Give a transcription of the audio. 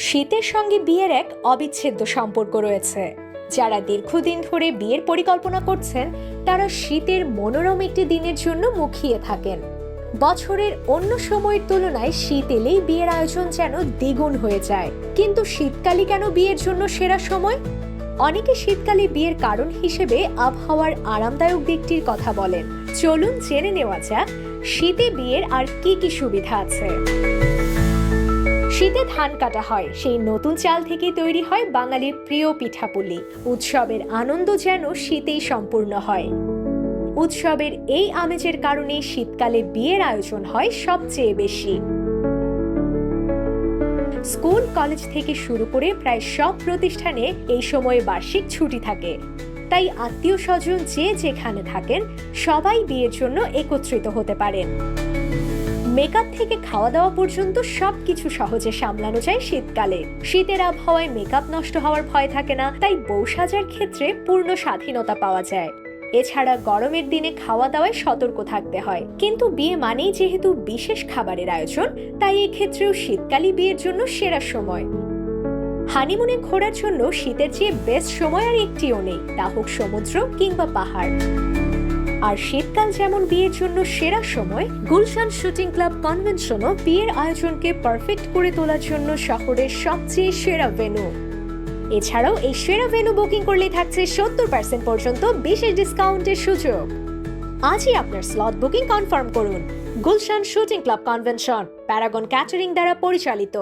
শীতের সঙ্গে বিয়ের এক অবিচ্ছেদ্য সম্পর্ক রয়েছে। যারা দীর্ঘদিন ধরে বিয়ের পরিকল্পনা করছেন তারা শীতের মনোরম একটি দিনের জন্য মুখিয়ে থাকেন। বছরের অন্য সময়ের তুলনায় শীত এলেই বিয়ের আয়োজন যেন দ্বিগুণ হয়ে যায়। কিন্তু শীতকালই কেন বিয়ের জন্য সেরা সময়? অনেকে শীতকালে বিয়ের কারণ হিসেবে আবহাওয়ার আরামদায়ক দিকটির কথা বলেন। চলুন জেনে নেওয়া যাক শীতে বিয়ের আর কি কি সুবিধা আছে। শীতে ধান কাটা হয়, সেই নতুন চাল থেকে তৈরি হয় বাঙালির প্রিয় পিঠাপুলি। উৎসবের আনন্দ যেন শীতেই সম্পূর্ণ হয়। উৎসবের এই আমেজের কারণে শীতকালে বিয়ের আয়োজন হয় সবচেয়ে বেশি। স্কুল কলেজ থেকে শুরু করে প্রায় সব প্রতিষ্ঠানে এই সময়ে বার্ষিক ছুটি থাকে, তাই আত্মীয় স্বজন যে যেখানে থাকেন সবাই বিয়ের জন্য একত্রিত হতে পারেন। মেকআপ থেকে খাওয়া দাওয়া পর্যন্ত সবকিছু সহজে সামলানো যায় শীতকালে। শীতের আবহাওয়ায় মেকআপ নষ্ট হওয়ার ভয় থাকে না, তাই বউ সাজার ক্ষেত্রে পূর্ণ স্বাধীনতা পাওয়া যায়। এছাড়া গরমের দিনে খাওয়া দাওয়ায় সতর্ক থাকতে হয়, কিন্তু বিয়ে মানেই যেহেতু বিশেষ খাবারের আয়োজন, তাই এই ক্ষেত্রেও শীতকালই বিয়ের জন্য সেরা সময়। হানিমুনে ঘোরার জন্য শীতের চেয়ে বেস্ট সময় আর একটিও নেই, তা হোক সমুদ্র কিংবা পাহাড়। আর শীতকাল যেমন বিয়ের জন্য সেরা সময়, গুলশান শুটিং ক্লাব কনভেনশনও বিয়ের আয়োজনকে পারফেক্ট করে তোলার জন্য শহরের সবচেয়ে সেরা ভেন্যু। এছাড়াও এই সেরা ভেন্যু বুকিং করলেই থাকছে 70% পর্যন্ত বিশেষ ডিসকাউন্টের সুযোগ। আজই আপনার স্লট বুকিং কনফার্ম করুন। Gulshan shooting club convention, Paragon catering দ্বারা পরিচালিত।